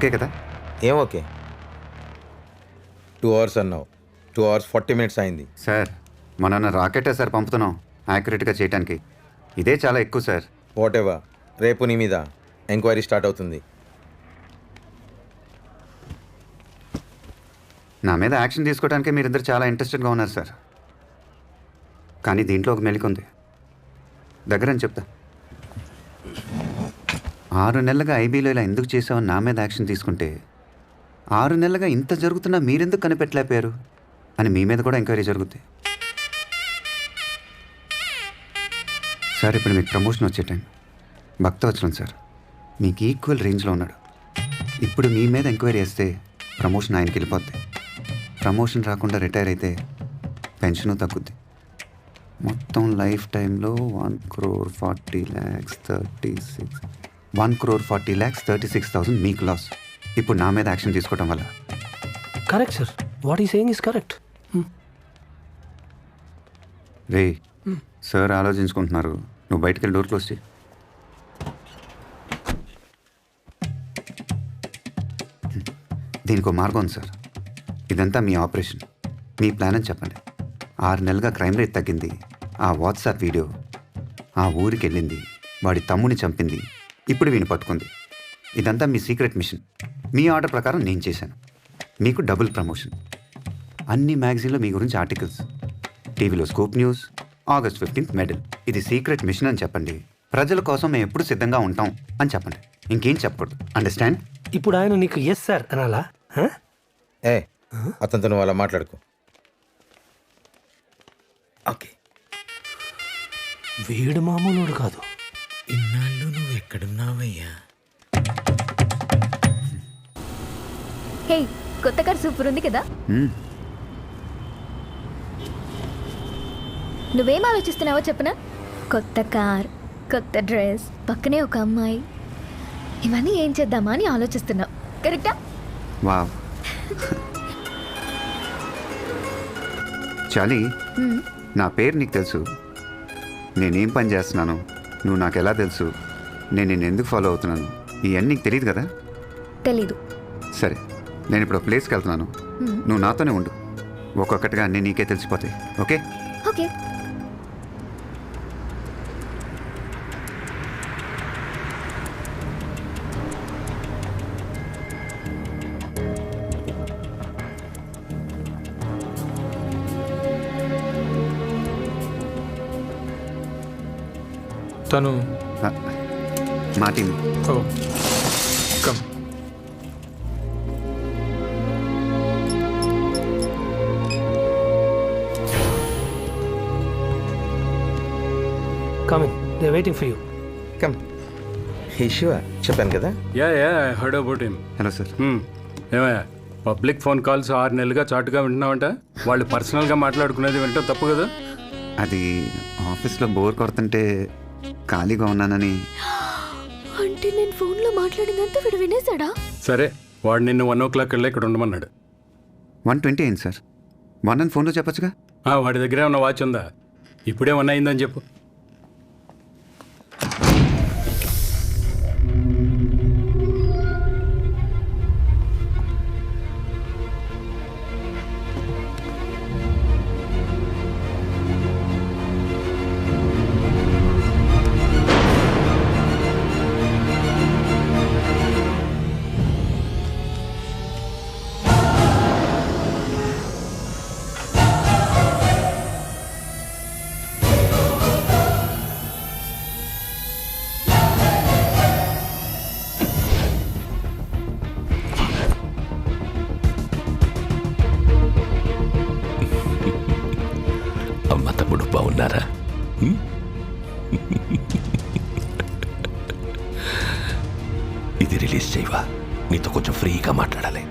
Okay కదా? ఏం okay? 2 hours అన్నావు, 2 hours 40 minutes అయింది. సార్ మన రాకెటే సార్ పంపుతున్నాం యాక్యురేట్గా చేయడానికి. ఇదే చాలా ఎక్కువ సార్. వాట్ ఎవర్, రేపు నీ మీద ఎంక్వైరీ స్టార్ట్ అవుతుంది. నా మీద యాక్షన్ తీసుకోవడానికి మీరిద్దరు చాలా ఇంట్రెస్టెడ్గా ఉన్నారు సార్. కానీ దీంట్లో ఒక మెలిక ఉంది, దగ్గరని చెప్తా. 6 నెలలుగా ఐబీలో ఇలా ఎందుకు చేసావని నా మీద యాక్షన్ తీసుకుంటే 6 నెలలుగా ఇంత జరుగుతున్నా మీరెందుకు కనిపెట్టలేకపోయారు అని మీ మీద కూడా ఎంక్వైరీ జరుగుద్ది. సార్ ఇప్పుడు మీకు ప్రమోషన్ వచ్చే టైం. భక్తవచలం సార్ మీకు ఈక్వల్ రేంజ్లో ఉన్నాడు. ఇప్పుడు మీ మీద ఎంక్వైరీ చేస్తే ప్రమోషన్ ఆయనకి వెళ్ళిపోద్ది. ప్రమోషన్ రాకుండా రిటైర్ అయితే పెన్షను తగ్గుద్ది. మొత్తం లైఫ్ టైంలో 1,40,36,1,40,36,000 మీకు లాస్. ఇప్పుడు నా మీద యాక్షన్ తీసుకోవడం వల్ల. Correct sir, what he saying is correct. రే సార్ ఆలోచించుకుంటున్నారు, నువ్వు బయటికి వెళ్ళి డోర్ క్లోజ్ చేయి. దీనికి ఒక మార్గం ఉంది సార్. ఇదంతా మీ ఆపరేషన్, మీ ప్లాన్ అని చెప్పండి. 6 నెలలుగా క్రైమ్ రేట్ తగ్గింది. ఆ వాట్సాప్ వీడియో ఆ ఊరికి వెళ్ళింది, వాడి తమ్ముని చంపింది, ఇప్పుడు వీని పట్టుకుంది. ఇదంతా మీ సీక్రెట్ మిషన్. మీ ఆర్డర్ ప్రకారం నేను చేశాను. మీకు డబుల్ ప్రమోషన్. అన్ని మ్యాగజైన్లో మీ గురించి ఆర్టికల్స్, టీవీలో scoop news, August 15th medal. ఇది సీక్రెట్ మిషన్ అని చెప్పండి. ప్రజల కోసం మేము ఎప్పుడు సిద్ధంగా ఉంటాం అని చెప్పండి. ఇంకేం చెప్పకూడదు. అండర్స్టాండ్? ఇప్పుడు ఆయన నీకు ఎస్ సార్ అనాలా? ఏ అతనితో నువ్వు అలా మాట్లాడుకో. ఓకే, వీడు మామూలుడు కాదు. ఇన్నాళ్ళు నువ్వు ఎక్కడున్నావయ్యా? హే, కొత్త కార్ సూపర్ ఉంది కదా. నువ్వేం ఆలోచిస్తున్నావో చెప్పనా? కొత్త కార్, కొత్త డ్రెస్, పక్కనే ఒక అమ్మాయి, ఇవన్నీ ఏం చేద్దామా అని ఆలోచిస్తున్నావు. కరెక్టా? వావ్. చాలి, నా పేరు నీకు తెలుసు, నేనేం పని చేస్తున్నాను, నువ్వు నాకు ఎలా తెలుసు, నేను నిన్ను ఎందుకు ఫాలో అవుతున్నాను, ఇవన్నీ నీకు తెలియదు కదా? తెలీదు. సరే, నేను ఇప్పుడు ప్లేస్కి వెళ్తున్నాను, నువ్వు నాతోనే ఉండు. ఒక్కొక్కటిగా అన్నీ నీకే తెలిసిపోతాయి. ఓకే? ఓకే. తను మా team. Oh come. Coming, they waiting for you. Come. Shiva చెప్పాను కదా. Yeah I heard about him. Hello sir. ఏమయ్యా, పబ్లిక్ ఫోన్ కాల్స్ 6 నెలలుగా చాటుగా వింటున్నావంట. వాళ్ళు పర్సనల్గా మాట్లాడుకునేది వింటాం తప్పు కదా? అది ఆఫీస్లో బోర్ కొడుతుంటే ఖాళీగా ఉన్నానని. అంటే నేను ఫోన్లో మాట్లాడినంత వీడు వినేశాడా? సరే, వాడు నిన్ను 1 o'clock వెళ్ళి ఇక్కడ ఉండమన్నాడు. 1:20 అయింది సార్. 1 అని ఫోన్లో చెప్పచ్చుగా. వాడి దగ్గర ఉన్న వాచ్ ఉందా? ఇప్పుడే 1 అయిందని చెప్పు. అమ్మ తమ్ముడు బాగున్నారా? ఇది రిలీజ్ చేయవా? నీతో కొంచెం ఫ్రీగా మాట్లాడాలి.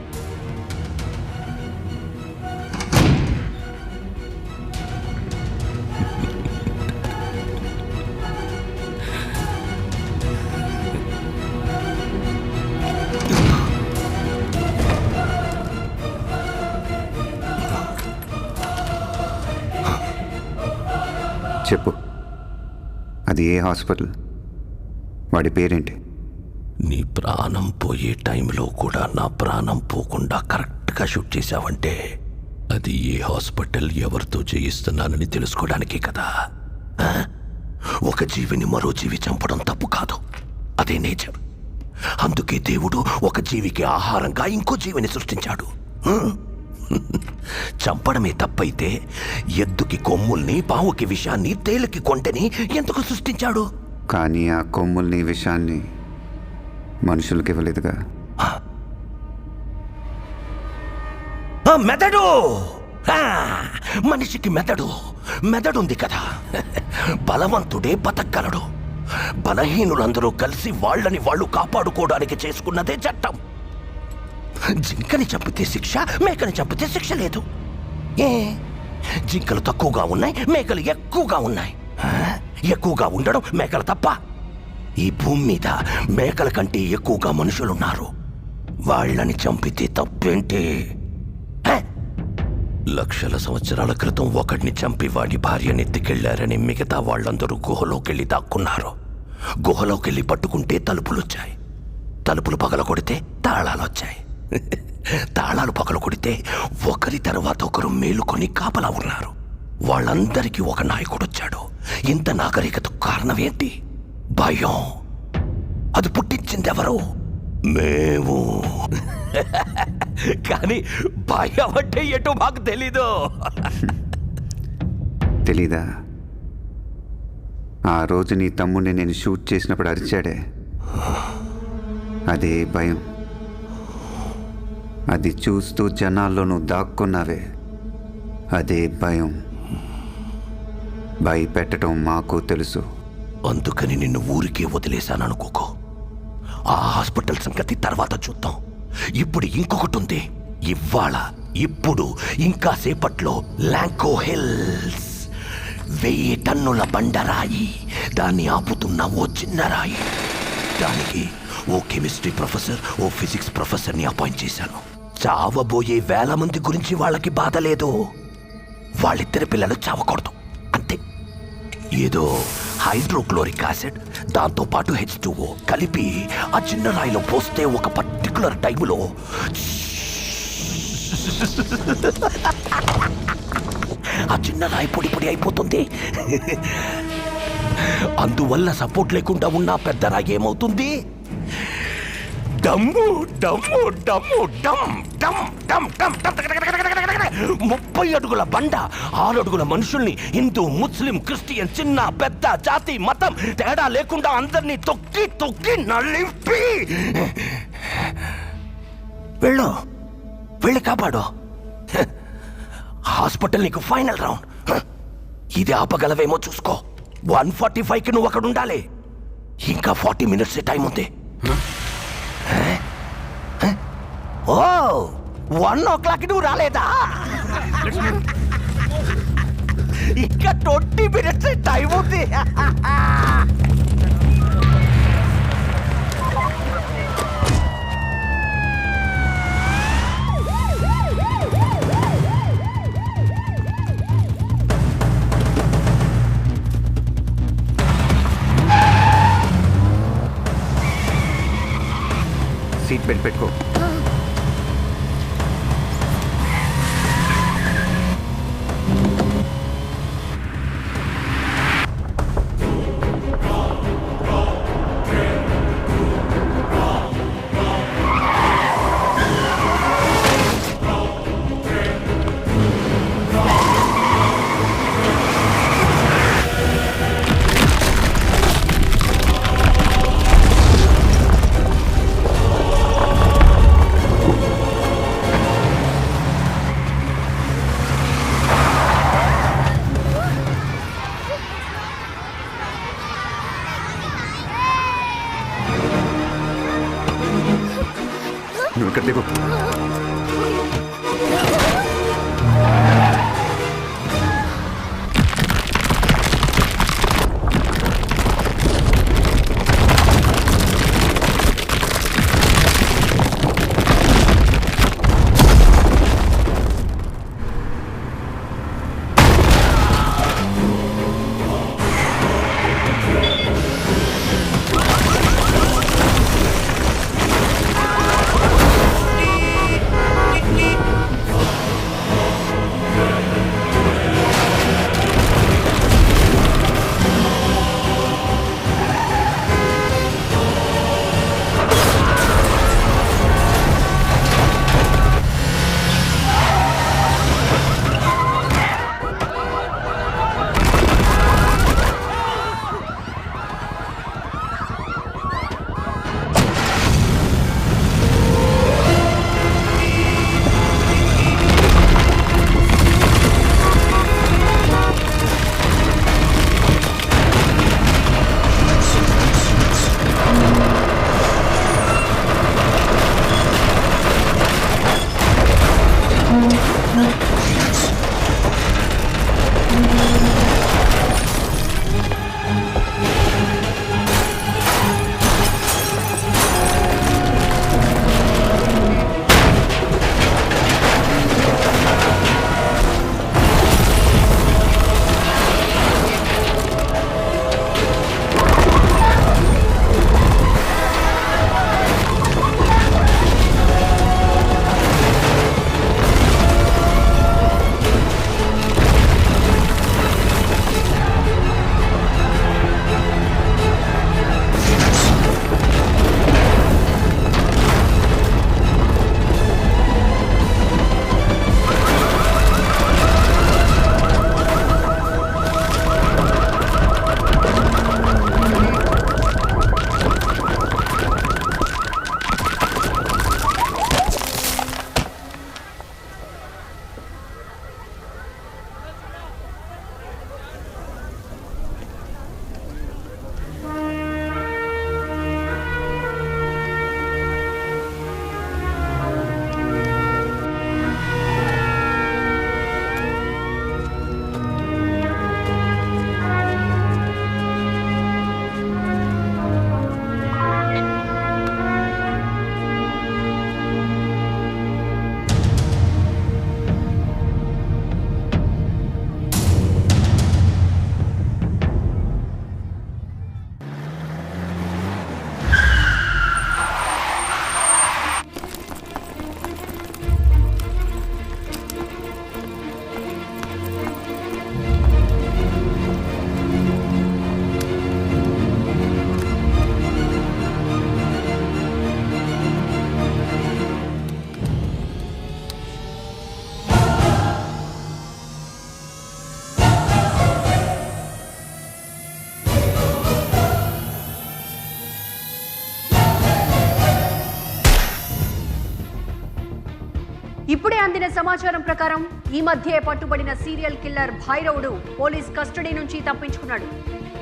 చెప్పు, అది ఏ హాస్పిటల్, వాడి పేరేంటి, నీ ప్రాణం పోయే టైంలో కూడా నా ప్రాణం పోకుండా కరెక్ట్గా షూట్ చేశావంటే అది ఏ హాస్పిటల్ ఎవరితో చేయిస్తున్నానని తెలుసుకోవడానికే కదా. ఆ? ఒక జీవిని మరో జీవి చంపడం తప్పు కాదు, అదే నేచర్. అందుకే దేవుడు ఒక జీవికి ఆహారంగా ఇంకో జీవిని సృష్టించాడు. చంపడమే తప్పైతే ఎద్దుకి కొమ్ముల్ని, పావుకి విషాన్ని, తేలికి కొంటెని ఎందుకు సృష్టించాడు? కానీ ఆ కొమ్ముల్ని విషయాన్ని మనుషులకి ఇవ్వలేదుగా. మెదడు, మనిషికి మెదడుంది కదా. బలవంతుడే బతకగలడు. బలహీనులందరూ కలిసి వాళ్ళని వాళ్ళు కాపాడుకోవడానికి చేసుకున్నదే చట్టం. జింకని చంపితే శిక్ష, మేకని చంపితే శిక్ష లేదు. జింకలు తక్కువగా ఉన్నాయి, మేకలు ఎక్కువగా ఉన్నాయి. ఎక్కువగా ఉండడం మేకల తప్ప? ఈ భూమి మీద మేకల కంటే ఎక్కువగా మనుషులున్నారు. వాళ్ళని చంపితే తప్పేంటి? లక్షల సంవత్సరాల క్రితం ఒకడిని చంపి వాడి భార్యని ఎత్తుకెళ్లారని మిగతా వాళ్ళందరూ గుహలోకెళ్ళి దాక్కున్నారు. గుహలోకెళ్ళి పట్టుకుంటే తలుపులొచ్చాయి. తలుపులు పగలగొడితే తాళాలొచ్చాయి. తాళాలు పగలగొడితే ఒకరి తర్వాత ఒకరు మేలుకొని కాపలా ఉన్నారు. వాళ్ళందరికీ ఒక నాయకుడొచ్చాడు. ఇంత నాగరికతకు కారణం ఏంటి? భయం. అది పుట్టించిందెవరు? మేము. కానీ భయం అంటే ఎటో మాకు తెలీదు. తెలీదా? ఆ రోజు నీ తమ్ముడిని నేను షూట్ చేసినప్పుడు అరిచాడే, అదే భయం. అది చూస్తూ జనాల్లో నువ్వు దాక్కున్నావే, అదే భయం. భయపెట్టడం మాకు తెలుసు. అందుకని నిన్ను ఊరికే వదిలేశాననుకోకో. ఆ హాస్పిటల్ సంగతి తర్వాత చూద్దాం. ఇప్పుడు ఇంకొకటి ఉంది. ఇప్పుడు ఇంకా సేపట్లో లాంకో హిల్స్ 1000 టన్నుల బండరాయి. దాన్ని ఆపుతున్న ఓ చిన్న రాయి. దానికి ఓ కెమిస్ట్రీ ప్రొఫెసర్, ఓ ఫిజిక్స్ ప్రొఫెసర్ని అపాయింట్ చేశాను. చావబోయే 1000 మంది గురించి వాళ్ళకి బాధ లేదు. వాళ్ళిద్దరి పిల్లలు చావకూడదు అంతే. ఏదో హైడ్రోక్లోరిక్ యాసిడ్, దాంతో పాటు H2O కలిపి ఆ చిన్న రాయిలో పోస్తే ఒక పర్టికులర్ టైంలో ఆ చిన్న రాయి పొడి పొడి అయిపోతుంది. అందువల్ల సపోర్ట్ లేకుండా ఉన్న పెద్ద రాయి ఏమవుతుంది? డమ్ము డమ్ము డమ్ము డమ్ డమ్ డమ్ డమ్ డమ్. 30 అడుగుల బండ, 6 అడుగుల మనుషుల్ని, హిందూ, ముస్లిం, క్రిస్టియన్, చిన్న పెద్ద, జాతి మతం తేడా లేకుండా అందరినీ తొక్కి తొక్కి నలిపి వెళ్ళి కాపాడు. హాస్పిటల్ నీకు ఫైనల్ రౌండ్. ఇది ఆపగలవేమో చూసుకో. 145కి నువ్వు అక్కడ ఉండాలి. ఇంకా 40 minutes టైం ఉంది. ఓ 1 o'clock నువ్వు రాలేదా? ఇంకా 20 minutes టైం ఉంది. సీట్ బెల్ట్ పెట్టుకో. అందిన సమాచారం ప్రకారం ఈ మధ్యే పట్టుబడిన సీరియల్ కిల్లర్ భైరవుడు పోలీస్ కస్టడీ నుంచి తప్పించుకున్నాడు.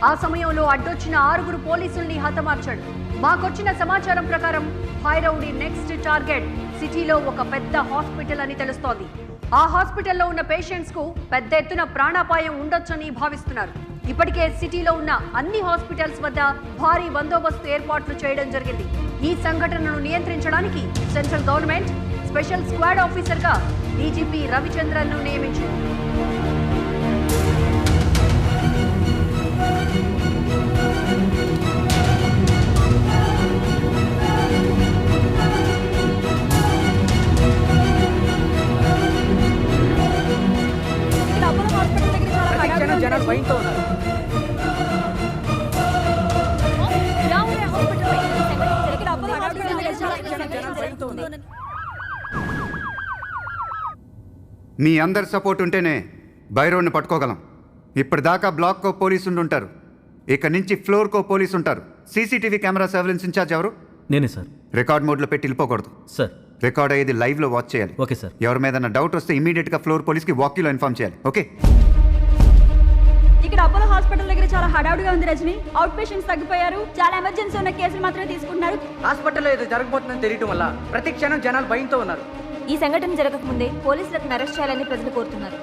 ఆ సమయంలో అడ్డొచ్చిన 6 పోలీసుల్ని హతమార్చాడు. మాకొచ్చిన సమాచారం ప్రకారం భైరవుడి నెక్స్ట్ టార్గెట్ సిటీలో ఒక పెద్ద హాస్పిటల్ అని తెలుస్తోంది. ఆ హాస్పిటల్లో ఉన్న పేషెంట్స్ కు పెద్ద ఎత్తున ప్రాణాపాయం ఉండొచ్చని భావిస్తున్నారు. ఇప్పటికే సిటీలో ఉన్న అన్ని హాస్పిటల్స్ వద్ద భారీ బందోబస్తు ఏర్పాట్లు చేయడం జరిగింది. ఈ సంఘటనను నియంత్రించడానికి central government special squad officer గా డీజీపీ రవిచంద్రన్ ను నియమించింది. జనాలు భయంతో ఉన్నారు. మీ అందరి సపోర్ట్ ఉంటేనే భైరవ్ని పట్టుకోగలం. ఇప్పటిదాకా బ్లాక్కో పోలీసు ఉంటారు, ఇక నుంచి ఫ్లోర్కో పోలీసు ఉంటారు. సీసీటీవీ కెమెరా సర్వేలెన్స్ ఇన్ఛార్జ్ ఎవరు? నేనే సార్. రికార్డ్ మోడ్లో పెట్టి వెళ్ళిపోకూడదు సార్. రికార్డ్ అయ్యేది లైవ్లో వాచ్ చేయాలి. Okay sir. ఎవరి మీద డౌట్ వస్తే ఇమీడియట్గా ఫ్లోర్ పోలీస్కి వాకీలో ఇన్ఫార్మ్ చేయాలి. ఓకే. ఇక్కడ అపోలో హాస్పిటల్ దగ్గర చాలా హడావుడిగా ఉంది రజని. Out patients తగ్గిపోయారు. చాలా ఎమర్జెన్సీ ఉన్న కేసులు మాత్రమే తీసుకుంటున్నారు. హాస్పిటల్లో ఏదో జరగబోతుందని తెలియటం వల్ల ప్రతి క్షణం జనాలు భయంతో ఉన్నారు. ఈ సంఘటన జరగకముందే పోలీసులను అరెస్ట్ చేయాలని ప్రజలు కోరుతున్నారు.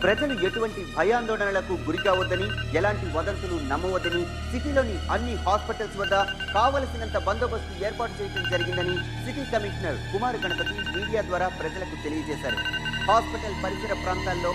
ప్రజలు ఎటువంటి భయాందోళనలకు గురి కావద్దని, ఎలాంటి వదంతులు నమ్మవద్దని సిటీలోని అన్ని హాస్పిటల్స్ వద్ద కావలసినంత బందోబస్తు ఏర్పాటు చేయడం జరిగిందని city commissioner Kumar Ganapathi media ద్వారా ప్రజలకు తెలియజేశారు. హాస్పిటల్ పరిసర ప్రాంతాల్లో